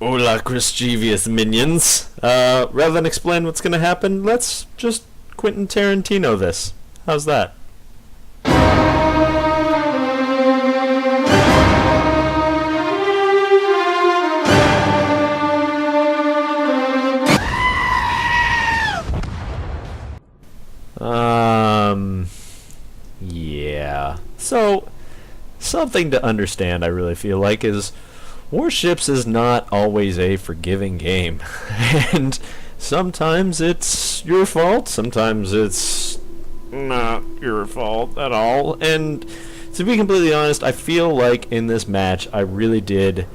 Hola, Christivious minions. Rather than explain what's gonna happen, let's just Quentin Tarantino this. How's that? Yeah. So, something to understand, I really feel like, is Warships is not always a forgiving game. And sometimes it's your fault, sometimes it's not your fault at all. And to be completely honest, I feel like in this match I really did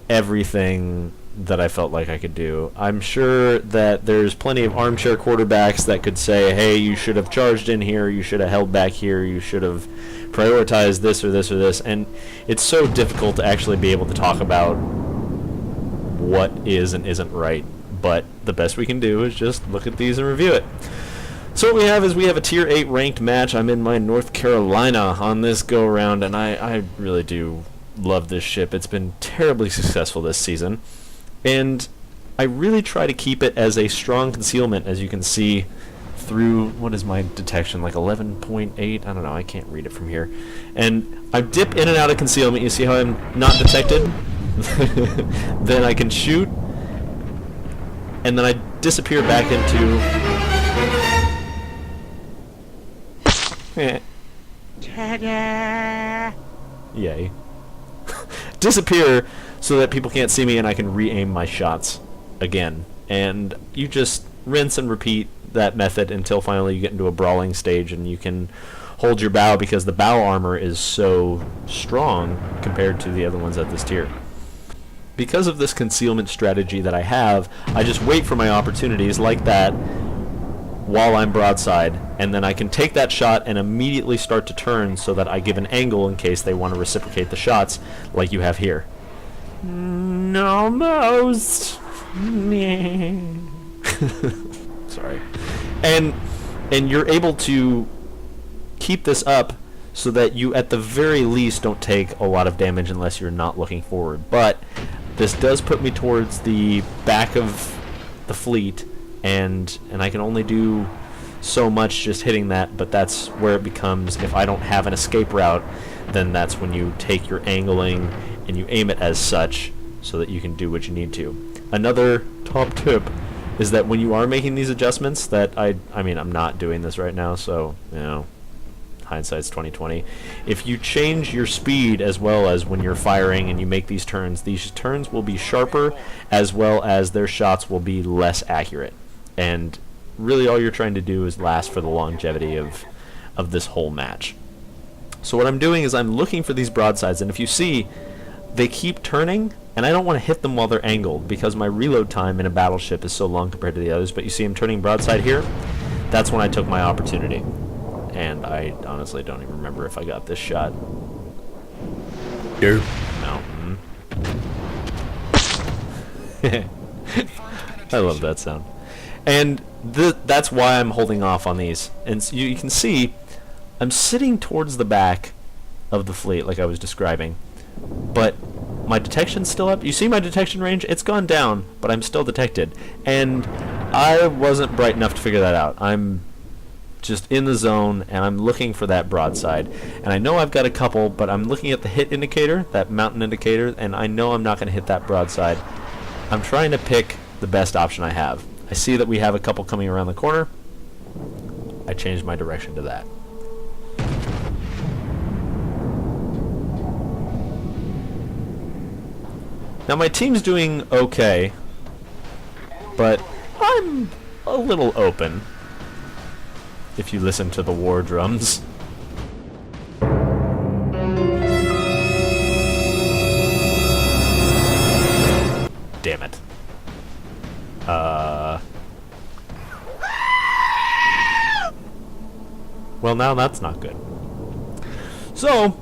everything that I felt like I could do. I'm sure that there's plenty of armchair quarterbacks that could say, hey, you should have charged in here, you should have held back here, you should have prioritized this or this or this, and it's so difficult to actually be able to talk about what is and isn't right, but the best we can do is just look at these and review it. So what we have a tier 8 ranked match. I'm in my North Carolina on this go around, and I really do love this ship. It's been terribly successful this season, and I really try to keep it as a strong concealment, as you can see through, what is my detection, like 11.8? I don't know, I can't read it from here. And I dip in and out of concealment. You see how I'm not detected? Then I can shoot, and then I disappear back into... Ta-da! Yay. Disappear so that people can't see me and I can re-aim my shots again. And you just rinse and repeat that method until finally you get into a brawling stage and you can hold your bow, because the bow armor is so strong compared to the other ones at this tier. Because of this concealment strategy that I have, I just wait for my opportunities like that while I'm broadside, and then I can take that shot and immediately start to turn so that I give an angle in case they want to reciprocate the shots like you have here. Almost. Sorry. And you're able to keep this up so that you at the very least don't take a lot of damage unless you're not looking forward. But this does put me towards the back of the fleet, and I can only do so much just hitting that, but that's where it becomes, if I don't have an escape route, then that's when you take your angling and you aim it as such so that you can do what you need to. Another top tip is that when you are making these adjustments, that I mean, I'm not doing this right now, so, you know, hindsight's 20/20. If you change your speed as well as when you're firing and you make these turns will be sharper, as well as their shots will be less accurate. And really all you're trying to do is last for the longevity of this whole match. So what I'm doing is I'm looking for these broadsides, and if you see, they keep turning, and I don't want to hit them while they're angled because my reload time in a battleship is so long compared to the others. But you see I'm turning broadside here. That's when I took my opportunity. And I honestly don't even remember if I got this shot. Here. No. I love that sound. And that's why I'm holding off on these. And so you can see I'm sitting towards the back of the fleet like I was describing. But my detection's still up. You see my detection range? It's gone down, but I'm still detected. And I wasn't bright enough to figure that out. I'm just in the zone, and I'm looking for that broadside. And I know I've got a couple, but I'm looking at the hit indicator, that mountain indicator, and I know I'm not going to hit that broadside. I'm trying to pick the best option I have. I see that we have a couple coming around the corner. I changed my direction to that. Now my team's doing okay, but I'm a little open, if you listen to the war drums. Damn it. Well, now that's not good. So,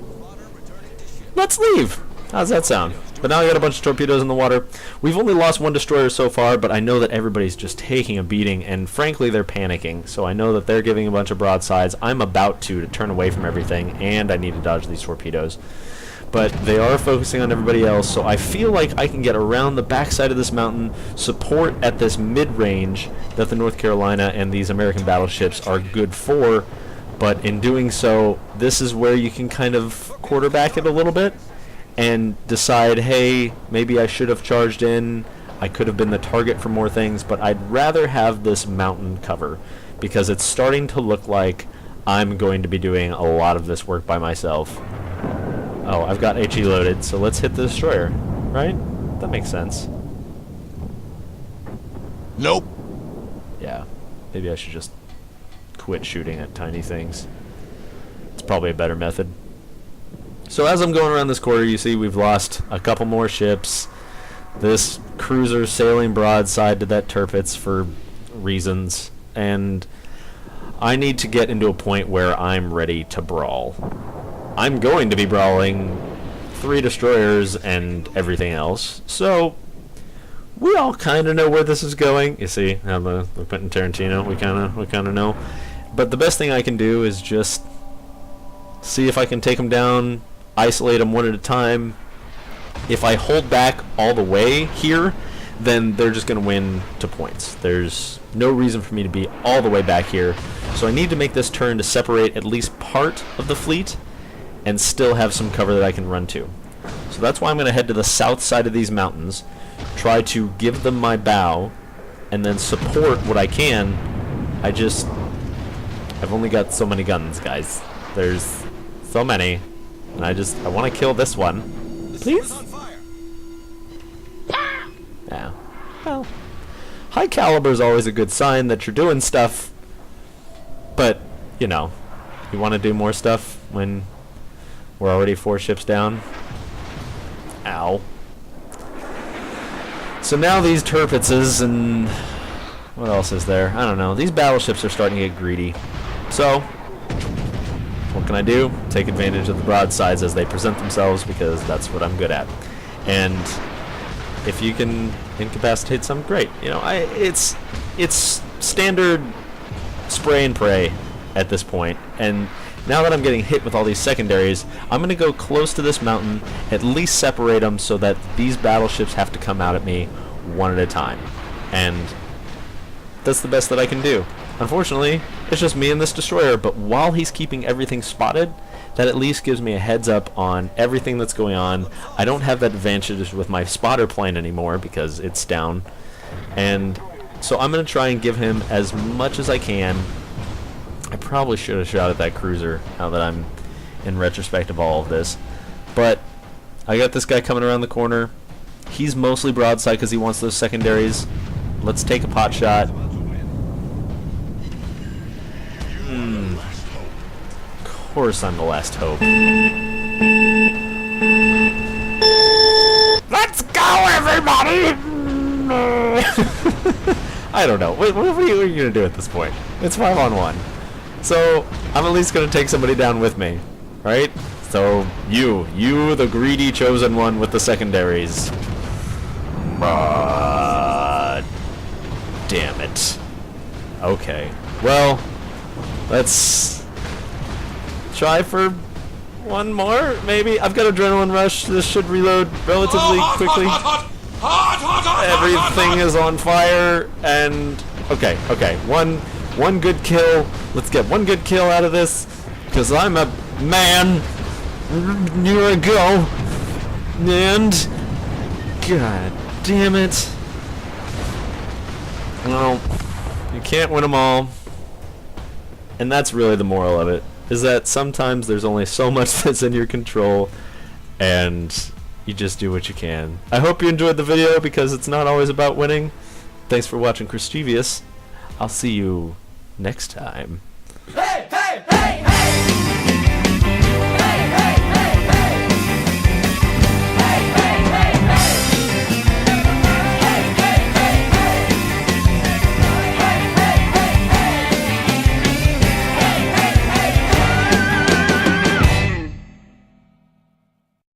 let's leave. How's that sound? But now I got a bunch of torpedoes in the water. We've only lost one destroyer so far, but I know that everybody's just taking a beating, and frankly, they're panicking. So I know that they're giving a bunch of broadsides. I'm about to turn away from everything, and I need to dodge these torpedoes. but they are focusing on everybody else, so I feel like I can get around the backside of this mountain, support at this mid-range that the North Carolina and these American battleships are good for, but in doing so, this is where you can kind of quarterback it a little bit and decide, hey, maybe I should have charged in, I could have been the target for more things, but I'd rather have this mountain cover because it's starting to look like I'm going to be doing a lot of this work by myself. Oh, I've got HE loaded, so let's hit the destroyer, right? That makes sense. Nope. Yeah, maybe I should just quit shooting at tiny things. It's probably a better method. So as I'm going around this corner, you see we've lost a couple more ships. This cruiser sailing broadside to that Tirpitz for reasons, and I need to get into a point where I'm ready to brawl. I'm going to be brawling 3 destroyers and everything else, so we all kind of know where this is going. You see how the Quentin Tarantino, we kind of know. But the best thing I can do is just see if I can take them down, isolate them one at a time. If I hold back all the way here, then they're just going to win to points. There's no reason for me to be all the way back here. So I need to make this turn to separate at least part of the fleet and still have some cover that I can run to. So that's why I'm going to head to the south side of these mountains, try to give them my bow, and then support what I can. I've only got so many guns, guys. There's so many, and I want to kill this one. Please? Yeah. Well, high caliber is always a good sign that you're doing stuff, but, you know, you want to do more stuff when we're already 4 ships down. Ow. So now these Tirpitzes and what else is there? I don't know. These battleships are starting to get greedy. So, what can I do? Take advantage of the broadsides as they present themselves, because that's what I'm good at. And if you can incapacitate some, great. You know, it's standard spray and pray at this point. And now that I'm getting hit with all these secondaries, I'm going to go close to this mountain, at least separate them so that these battleships have to come out at me one at a time. And that's the best that I can do. Unfortunately, it's just me and this destroyer, but while he's keeping everything spotted, that at least gives me a heads up on everything that's going on. I don't have that advantage with my spotter plane anymore because it's down. And so I'm going to try and give him as much as I can. I probably should have shot at that cruiser now that I'm in retrospect of all of this. But I got this guy coming around the corner. He's mostly broadside because he wants those secondaries. Let's take a pot shot. Of course I'm the last hope. Let's go, everybody! I don't know. What are you going to do at this point? It's 5-on-1. So, I'm at least going to take somebody down with me. Right? So, you, the greedy chosen one with the secondaries. Damn it. Okay. Well, let's try for one more, maybe. I've got adrenaline rush. This should reload relatively quickly. Everything is on fire, and okay. One good kill. Let's get one good kill out of this, because I'm a man. You're a go. And god damn it. Well, you can't win them all. And that's really the moral of it, is that sometimes there's only so much that's in your control, and you just do what you can. I hope you enjoyed the video, because it's not always about winning. Thanks for watching Christivius. I'll see you next time.